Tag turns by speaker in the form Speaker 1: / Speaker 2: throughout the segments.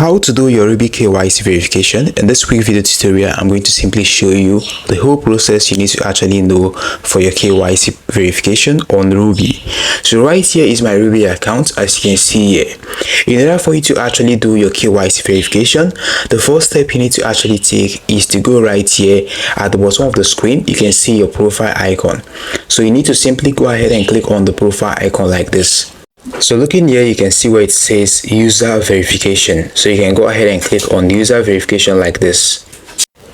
Speaker 1: How to do your RUBI KYC verification. In this quick video tutorial, I'm going to simply show you the whole process you need to actually know for your KYC verification on Rubi. So right here is my Rubi account, as you can see here. In order for you to actually do your KYC verification, the first step you need to actually take is to go right here at the bottom of the screen. You can see your profile icon. So you need to simply go ahead and click on the profile icon like this. So looking here, you can see where it says user verification. So you can go ahead and click on user verification like this.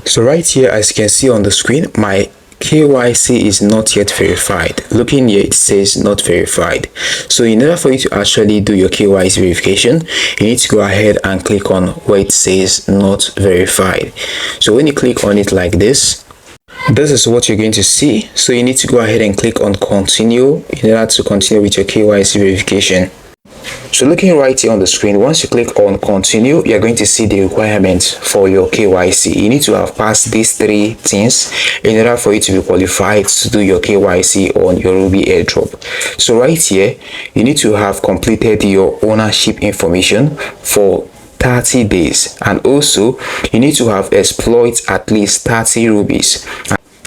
Speaker 1: So right here, as you can see on the screen, my KYC is not yet verified. Looking here, it says not verified. So in order for you to actually do your KYC verification, you need to go ahead and click on where it says not verified. So when you click on it like this is what you're going to see. So you need to go ahead and click on continue in order to continue with your KYC verification. So looking right here on the screen, once you click on continue, you're going to see the requirements for your KYC. You need to have passed these three things in order for you to be qualified to do your KYC on your Rubi airdrop. So right here, you need to have completed your ownership information for 30 days, and also you need to have exploited at least 30 rubies,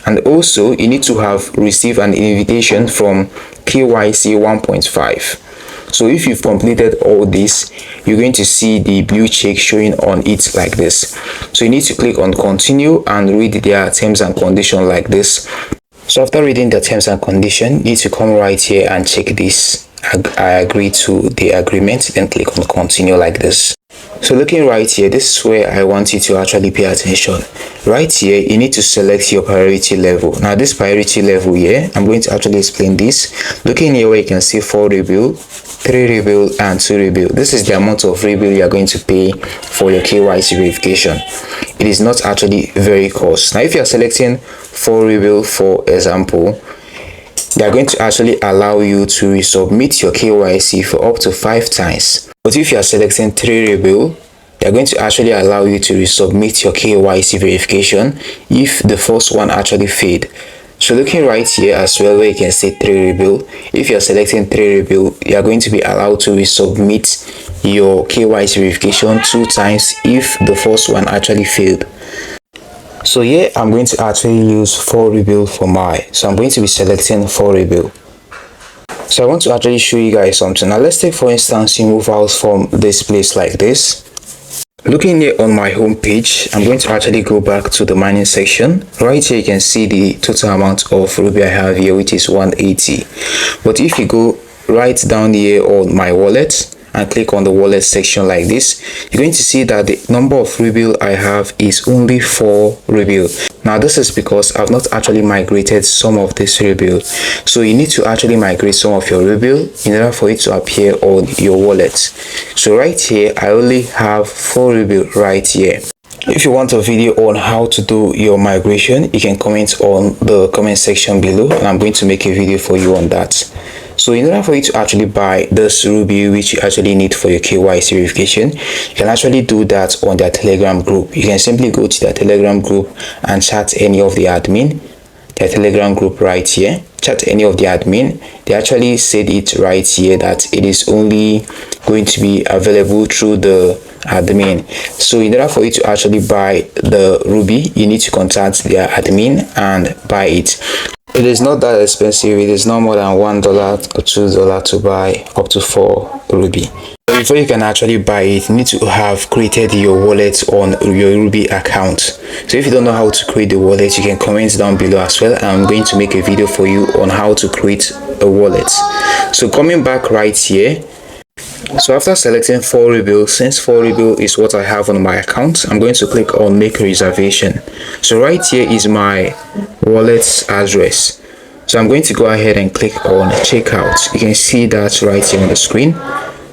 Speaker 1: and also you need to have received an invitation from KYC 1.5. So if you've completed all this, you're going to see the blue check showing on it like this. So you need to click on continue and read their terms and conditions like this. So after reading the terms and conditions, you need to come right here and check this. I agree to the agreement, then click on continue like this. So looking right here, this is where I want you to actually pay attention. Right here, you need to select your priority level. Now this priority level here, I'm going to actually explain this. Looking here where you can see 4 rebill, 3 rebill and 2 rebill. This is the amount of rebill you are going to pay for your KYC verification. It is not actually very cost. Now if you are selecting 4 rebill, for example, they are going to actually allow you to resubmit your KYC for up to 5 times. But if you are selecting 3 rebill, they are going to actually allow you to resubmit your KYC verification if the first one actually failed. So looking right here as well, where you can see 3 rebill, if you are selecting 3 rebill, you are going to be allowed to resubmit your KYC verification 2 times if the first one actually failed. So here I'm going to actually use 4 rebill for my, so I'm going to be selecting 4 rebill. So I want to actually show you guys something. Now let's take for instance, you move out from this place like this. Looking here on my home page, I'm going to actually go back to the mining section. Right here you can see the total amount of Rubi I have here, which is 180. But if you go right down here on my wallet and click on the wallet section like this, you're going to see that the number of rebill I have is only 4 rebill. Now this is because I've not actually migrated some of this rebill. So you need to actually migrate some of your rebill in order for it to appear on your wallet. So right here, I only have 4 rebill right here. If you want a video on how to do your migration, you can comment on the comment section below, and I'm going to make a video for you on that. So in order for you to actually buy this Rubi, which you actually need for your KYC verification, you can actually do that on their Telegram group. You can simply go to their Telegram group and chat any of the admin. Their Telegram group right here, chat any of the admin. They actually said it right here that it is only going to be available through the admin. So in order for you to actually buy the Rubi, you need to contact their admin and buy it. It is not that expensive. It is not more than $1 or $2 to buy up to 4 Rubi. Before you can actually buy it, you need to have created your wallet on your Rubi account. So if you don't know how to create the wallet, you can comment down below as well. I'm going to make a video for you on how to create a wallet. So coming back right here, so after selecting 4 rebill, since 4 rebill is what I have on my account, I'm going to click on make reservation. So right here is my wallet's address. So I'm going to go ahead and click on checkout. You can see that right here on the screen.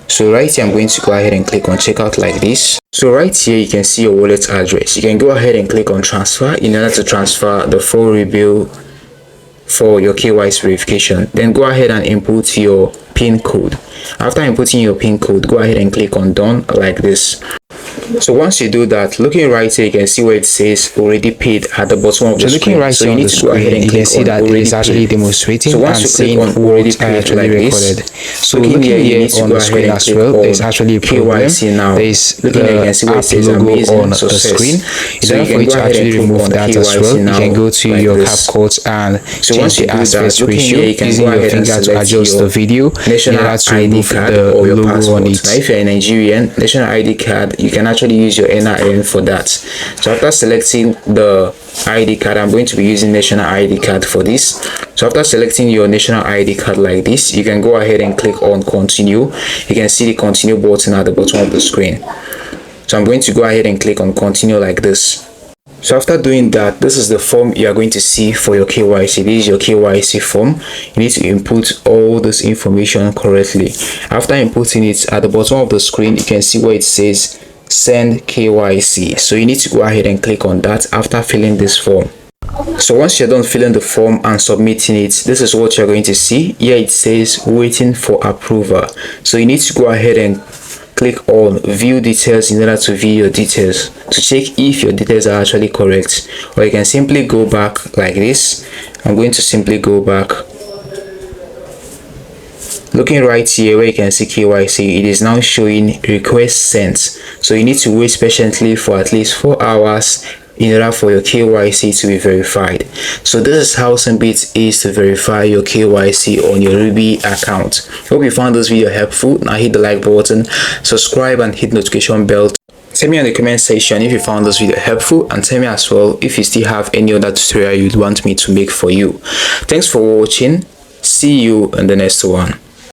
Speaker 1: So right here, I'm going to go ahead and click on checkout like this. So right here, you can see your wallet address. You can go ahead and click on transfer in order to transfer the 4 rebill for your KYC verification. Then go ahead and input your PIN code. After inputting your PIN code, go ahead and click on done like this. So once you do that, looking right here, you can see where it says already paid at the bottom of the screen.
Speaker 2: Right so you need to go ahead and you can see that it is actually demonstrating and saying what I actually recorded. So looking here on the screen as well, there's actually a problem. There's the app logo on the screen. In order for you to actually remove that as well, you can go to your CapCut and change the aspect ratio using your finger to adjust the video in order to remove the logo on it.
Speaker 1: Now if you're a Nigerian, national ID card, you can actually use your NIN for that. So after selecting the ID card, I'm going to be using national ID card for this. So after selecting your national ID card like this, you can go ahead and click on continue. You can see the continue button at the bottom of the screen. So I'm going to go ahead and click on continue like this. So after doing that, this is the form you are going to see for your KYC. This is your KYC form. You need to input all this information correctly. After inputting it, at the bottom of the screen, you can see where it says send KYC. So you need to go ahead and click on that after filling this form. So once you're done filling the form and submitting it, this is what you're going to see. Here it says waiting for approval. So you need to go ahead and click on view details in order to view your details to check if your details are actually correct, or you can simply go back like this. I'm going to simply go back. Looking right here where you can see KYC, it is now showing request sent. So you need to wait patiently for at least 4 hours in order for your KYC to be verified. So this is how simple it is to verify your KYC on your Rubi account. Hope you found this video helpful. Now hit the like button, subscribe and hit notification bell. Tell me in the comment section if you found this video helpful, and tell me as well if you still have any other tutorial you'd want me to make for you. Thanks for watching. See you in the next one.